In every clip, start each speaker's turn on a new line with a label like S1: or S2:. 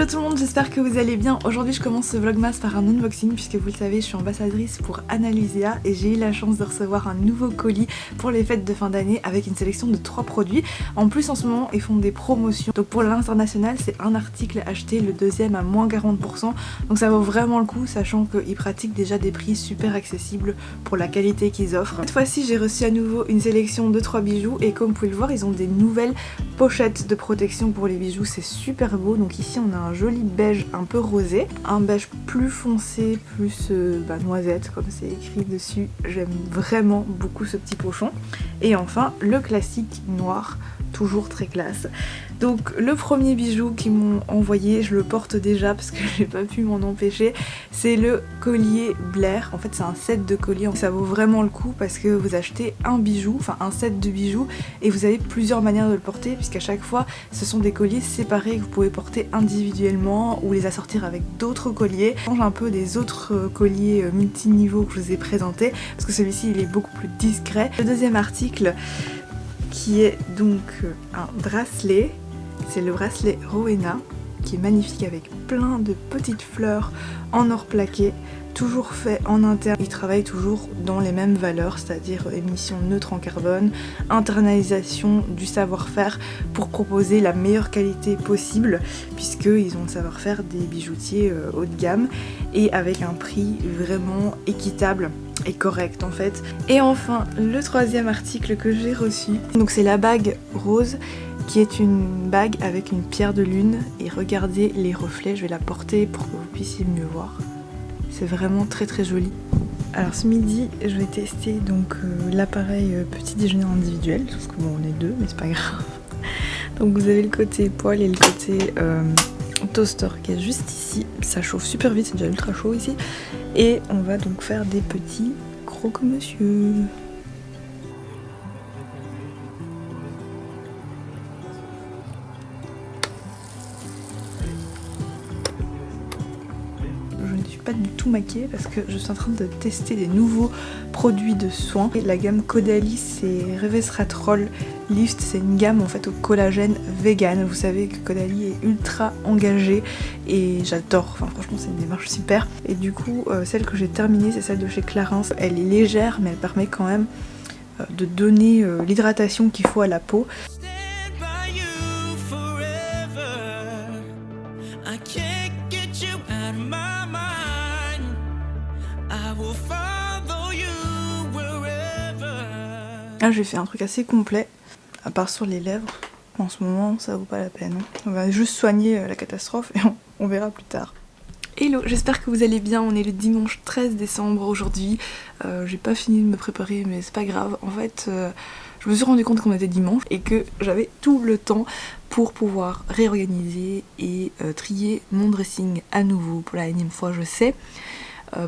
S1: Hello tout le monde, j'espère que vous allez bien. Aujourd'hui je commence ce vlogmas par un unboxing puisque vous le savez je suis ambassadrice pour Analysia et j'ai eu la chance de recevoir un nouveau colis pour les fêtes de fin d'année avec une sélection de 3 produits. En plus en ce moment ils font des promotions, donc pour l'international c'est un article acheté, le deuxième à moins 40%, donc ça vaut vraiment le coup sachant qu'ils pratiquent déjà des prix super accessibles pour la qualité qu'ils offrent. Cette fois-ci j'ai reçu à nouveau une sélection de 3 bijoux et comme vous pouvez le voir ils ont des nouvelles pochettes de protection pour les bijoux, c'est super beau. Donc ici on a un joli beige un peu rosé, un beige plus foncé, plus noisette comme c'est écrit dessus, j'aime vraiment beaucoup ce petit pochon. Et enfin le classique noir, toujours très classe. Donc le premier bijou qu'ils m'ont envoyé, je le porte déjà parce que j'ai pas pu m'en empêcher, c'est le collier Blair. En fait c'est un set de colliers, ça vaut vraiment le coup parce que vous achetez un bijou, enfin un set de bijoux et vous avez plusieurs manières de le porter puisqu'à chaque fois ce sont des colliers séparés que vous pouvez porter individuellement ou les assortir avec d'autres colliers. Ça change un peu des autres colliers multiniveaux que je vous ai présentés parce que celui-ci il est beaucoup plus discret. Le deuxième article qui est donc un bracelet, c'est le bracelet Rowena qui est magnifique avec plein de petites fleurs en or plaqué, toujours fait en interne. Il travaille toujours dans les mêmes valeurs, c'est-à-dire émissions neutres en carbone, internalisation du savoir-faire pour proposer la meilleure qualité possible puisqu'ils ont le savoir-faire des bijoutiers haut de gamme et avec un prix vraiment équitable et correct en fait. Et enfin le troisième article que j'ai reçu, donc c'est la bague rose qui est une bague avec une pierre de lune et regardez les reflets, je vais la porter pour que vous puissiez mieux voir. C'est vraiment très très joli. Alors ce midi je vais tester donc l'appareil petit déjeuner individuel, sauf que bon on est deux mais c'est pas grave. Donc vous avez le côté poêle et le côté toaster qui est juste ici, ça chauffe super vite, c'est déjà ultra chaud ici. Et on va donc faire des petits croque-monsieur. Je ne suis pas du tout maquillée parce que je suis en train de tester des nouveaux produits de soins. Et la gamme Caudalie c'est Resveratrol Lift, c'est une gamme en fait au collagène vegan. Vous savez que Caudalie est ultra engagée et j'adore, enfin franchement c'est une démarche super. Et du coup celle que j'ai terminée c'est celle de chez Clarins. Elle est légère mais elle permet quand même de donner l'hydratation qu'il faut à la peau. Là j'ai fait un truc assez complet, à part sur les lèvres. En ce moment ça vaut pas la peine. On va juste soigner la catastrophe et on verra plus tard. Hello, j'espère que vous allez bien, on est le dimanche 13 décembre aujourd'hui. J'ai pas fini de me préparer mais c'est pas grave. En fait je me suis rendu compte qu'on était dimanche et que j'avais tout le temps pour pouvoir réorganiser et trier mon dressing à nouveau pour la énième fois je sais.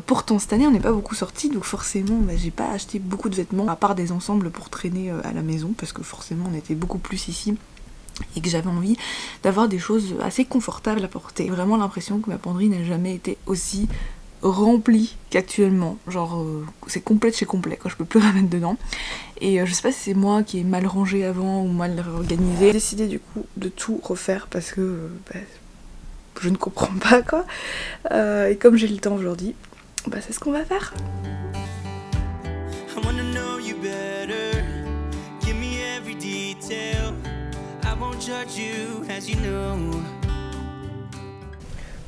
S1: Pourtant cette année on n'est pas beaucoup sorti donc forcément j'ai pas acheté beaucoup de vêtements à part des ensembles pour traîner à la maison parce que forcément on était beaucoup plus ici et que j'avais envie d'avoir des choses assez confortables à porter. J'ai vraiment l'impression que ma penderie n'a jamais été aussi remplie qu'actuellement, genre c'est complet de chez complet quoi, je peux plus rien mettre dedans et je sais pas si c'est moi qui ai mal rangé avant ou mal organisé. J'ai décidé du coup de tout refaire parce que je ne comprends pas quoi et comme j'ai le temps aujourd'hui c'est ce qu'on va faire.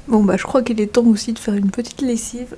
S1: Bon je crois qu'il est temps aussi de faire une petite lessive.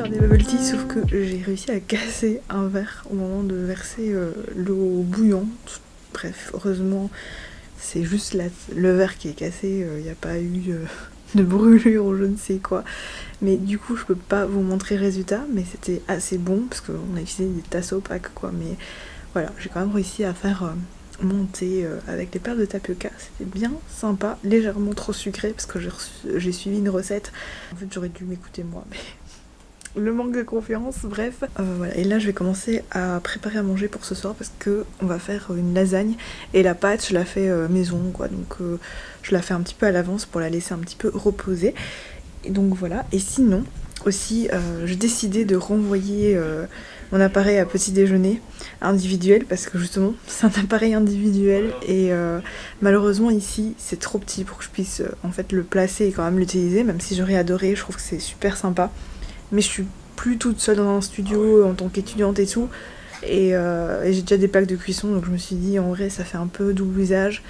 S1: Des bubble tea sauf que j'ai réussi à casser un verre au moment de verser l'eau bouillante. Bref, heureusement c'est juste le verre qui est cassé, il n'y a pas eu de brûlure ou je ne sais quoi. Mais du coup je peux pas vous montrer le résultat mais c'était assez bon parce qu'on a utilisé des tasses opaques quoi. Mais voilà, j'ai quand même réussi à faire montée avec les perles de tapioca, c'était bien sympa, légèrement trop sucré parce que j'ai suivi une recette. En fait j'aurais dû m'écouter moi, mais le manque de confiance, bref. Voilà. Et là je vais commencer à préparer à manger pour ce soir parce que on va faire une lasagne et la pâte je la fais maison quoi, donc je la fais un petit peu à l'avance pour la laisser un petit peu reposer. Et donc voilà, et sinon aussi j'ai décidé de renvoyer mon appareil à petit déjeuner individuel parce que justement c'est un appareil individuel et malheureusement ici c'est trop petit pour que je puisse en fait le placer et quand même l'utiliser, même si j'aurais adoré, je trouve que c'est super sympa. Mais je suis plus toute seule dans un studio en tant qu'étudiante et tout. Et j'ai déjà des plaques de cuisson, donc je me suis dit en vrai ça fait un peu double usage.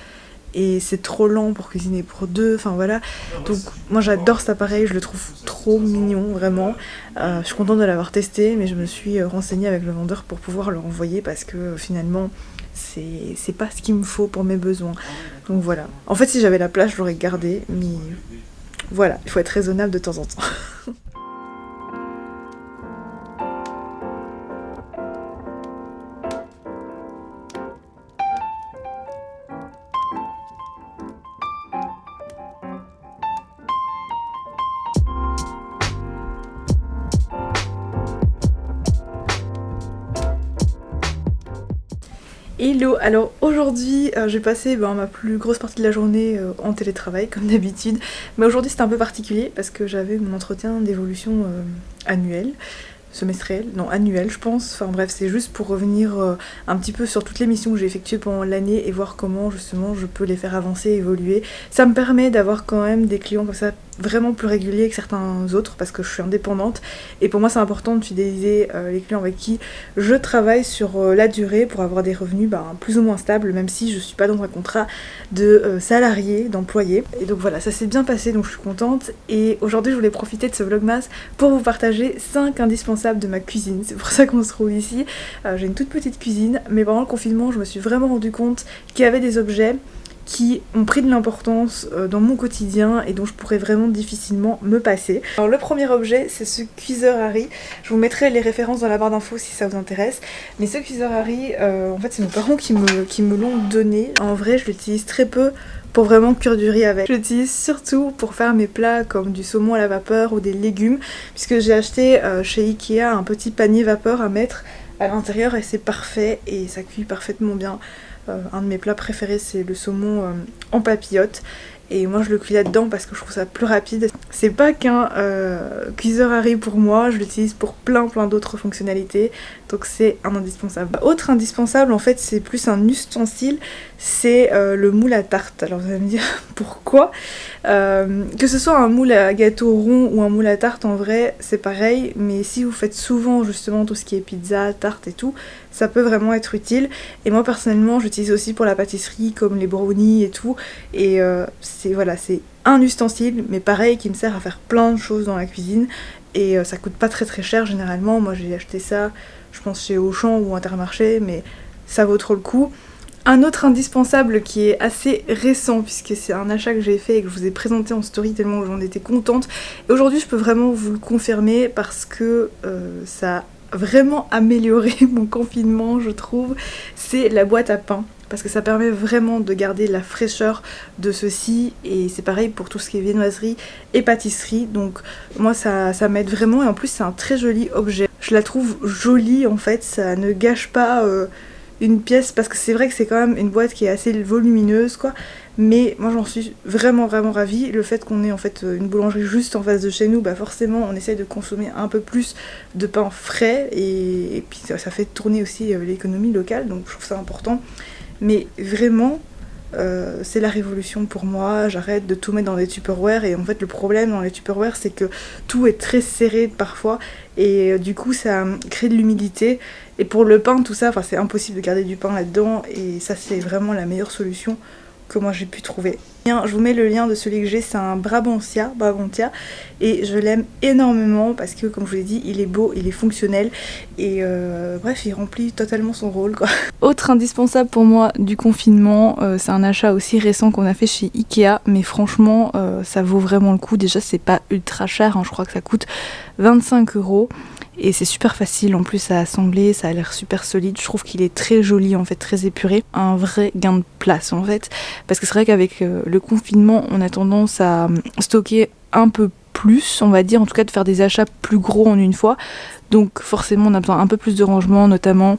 S1: Et c'est trop lent pour cuisiner pour deux, enfin voilà. Donc moi j'adore cet appareil, je le trouve trop mignon, vraiment. Je suis contente de l'avoir testé, mais je me suis renseignée avec le vendeur pour pouvoir le renvoyer parce que finalement c'est pas ce qu'il me faut pour mes besoins. Donc voilà. En fait si j'avais la place je l'aurais gardé, mais voilà, il faut être raisonnable de temps en temps. Hello, alors aujourd'hui j'ai passé ma plus grosse partie de la journée en télétravail comme d'habitude, mais aujourd'hui c'était un peu particulier parce que j'avais mon entretien d'évolution annuel, semestriel, non annuel je pense, enfin bref c'est juste pour revenir un petit peu sur toutes les missions que j'ai effectuées pendant l'année et voir comment justement je peux les faire avancer, évoluer. Ça me permet d'avoir quand même des clients comme ça vraiment plus réguliers que certains autres parce que je suis indépendante et pour moi c'est important de fidéliser les clients avec qui je travaille sur la durée pour avoir des revenus plus ou moins stables, même si je suis pas dans un contrat de salarié, d'employé. Et donc voilà, ça s'est bien passé, donc je suis contente. Et aujourd'hui je voulais profiter de ce vlogmas pour vous partager 5 indispensables de ma cuisine. C'est pour ça qu'on se trouve ici. J'ai une toute petite cuisine, mais pendant le confinement je me suis vraiment rendu compte qu'il y avait des objets qui ont pris de l'importance dans mon quotidien et dont je pourrais vraiment difficilement me passer. Alors le premier objet c'est ce cuiseur Harry, je vous mettrai les références dans la barre d'infos si ça vous intéresse, mais ce cuiseur Harry en fait c'est mes parents qui me l'ont donné. En vrai je l'utilise très peu pour vraiment cuire du riz avec. Je l'utilise surtout pour faire mes plats comme du saumon à la vapeur ou des légumes, puisque j'ai acheté chez Ikea un petit panier vapeur à mettre à l'intérieur et c'est parfait et ça cuit parfaitement bien. Un de mes plats préférés c'est le saumon en papillote et moi je le cuis là-dedans parce que je trouve ça plus rapide. C'est pas qu'un cuiseur Harry pour moi, je l'utilise pour plein d'autres fonctionnalités, donc c'est un indispensable. Autre indispensable en fait c'est plus un ustensile, c'est le moule à tarte. Alors vous allez me dire pourquoi, que ce soit un moule à gâteau rond ou un moule à tarte en vrai c'est pareil, mais si vous faites souvent justement tout ce qui est pizza, tarte et tout, ça peut vraiment être utile. Et moi personnellement j'utilise aussi pour la pâtisserie comme les brownies et tout, et c'est un ustensile mais pareil qui me sert à faire plein de choses dans la cuisine et ça coûte pas très cher généralement. Moi j'ai acheté ça je pense chez Auchan ou Intermarché, mais ça vaut trop le coup. Un autre indispensable qui est assez récent puisque c'est un achat que j'ai fait et que je vous ai présenté en story tellement j'en étais contente, et aujourd'hui je peux vraiment vous le confirmer parce que ça a vraiment amélioré mon confinement je trouve, c'est la boîte à pain. Parce que ça permet vraiment de garder la fraîcheur de ceci et c'est pareil pour tout ce qui est viennoiserie et pâtisserie, donc moi ça m'aide vraiment et en plus c'est un très joli objet. Je la trouve jolie en fait, ça ne gâche pas une pièce parce que c'est vrai que c'est quand même une boîte qui est assez volumineuse quoi, mais moi j'en suis vraiment ravie. Le fait qu'on ait en fait une boulangerie juste en face de chez nous, forcément on essaye de consommer un peu plus de pain frais et puis ça fait tourner aussi l'économie locale, donc je trouve ça important. Mais vraiment, c'est la révolution pour moi. J'arrête de tout mettre dans des Tupperware et en fait le problème dans les Tupperware c'est que tout est très serré parfois et du coup ça crée de l'humidité. Et pour le pain tout ça, c'est impossible de garder du pain là-dedans et ça c'est vraiment la meilleure solution que moi j'ai pu trouver. Je vous mets le lien de celui que j'ai, c'est un Brabantia et je l'aime énormément parce que comme je vous l'ai dit il est beau, il est fonctionnel et bref il remplit totalement son rôle quoi. Autre indispensable pour moi du confinement, c'est un achat aussi récent qu'on a fait chez Ikea, mais franchement ça vaut vraiment le coup. Déjà c'est pas ultra cher, je crois que ça coûte 25 €. et c'est super facile en plus à assembler, ça a l'air super solide, je trouve qu'il est très joli en fait, très épuré, un vrai gain de place en fait, parce que c'est vrai qu'avec le confinement on a tendance à stocker un peu plus, on va dire, en tout cas de faire des achats plus gros en une fois, donc forcément on a besoin un peu plus de rangement, notamment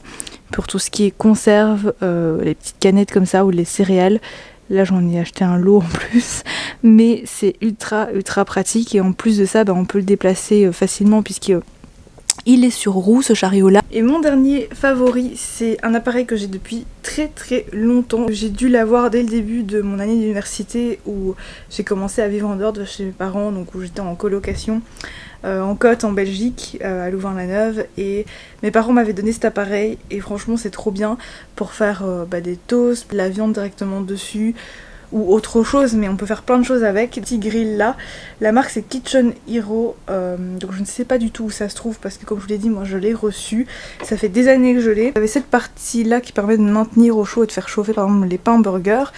S1: pour tout ce qui est conserve, les petites canettes comme ça ou les céréales. Là j'en ai acheté un lot en plus, mais c'est ultra pratique et en plus de ça on peut le déplacer facilement puisqu'il est sur roue ce chariot là. Et mon dernier favori, c'est un appareil que j'ai depuis très longtemps. J'ai dû l'avoir dès le début de mon année d'université où j'ai commencé à vivre en dehors de chez mes parents, donc où j'étais en colocation en Côte en Belgique, à Louvain-la-Neuve, et mes parents m'avaient donné cet appareil et franchement c'est trop bien pour faire des toasts, de la viande directement dessus ou autre chose, mais on peut faire plein de choses avec. Petit grill là, la marque c'est Kitchen Hero, donc je ne sais pas du tout où ça se trouve parce que comme je vous l'ai dit, moi je l'ai reçu, ça fait des années que je l'ai. Vous avez cette partie là qui permet de maintenir au chaud et de faire chauffer par exemple les pains burgers,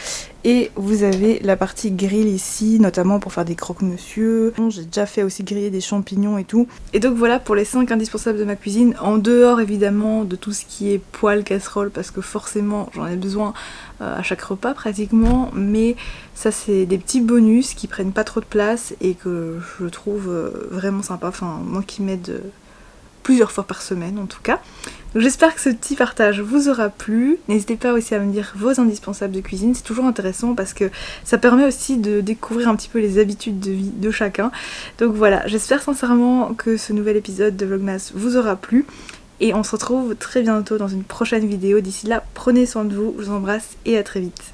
S1: et vous avez la partie grill ici, notamment pour faire des croque-monsieur. J'ai déjà fait aussi griller des champignons et tout. Et donc voilà pour les 5 indispensables de ma cuisine, en dehors évidemment de tout ce qui est poêle, casserole, parce que forcément j'en ai besoin à chaque repas pratiquement, mais ça c'est des petits bonus qui prennent pas trop de place et que je trouve vraiment sympa, enfin moi qui m'aide plusieurs fois par semaine en tout cas. Donc j'espère que ce petit partage vous aura plu. N'hésitez pas aussi à me dire vos indispensables de cuisine, c'est toujours intéressant parce que ça permet aussi de découvrir un petit peu les habitudes de vie de chacun. Donc voilà, j'espère sincèrement que ce nouvel épisode de Vlogmas vous aura plu. Et on se retrouve très bientôt dans une prochaine vidéo. D'ici là, prenez soin de vous, je vous embrasse et à très vite.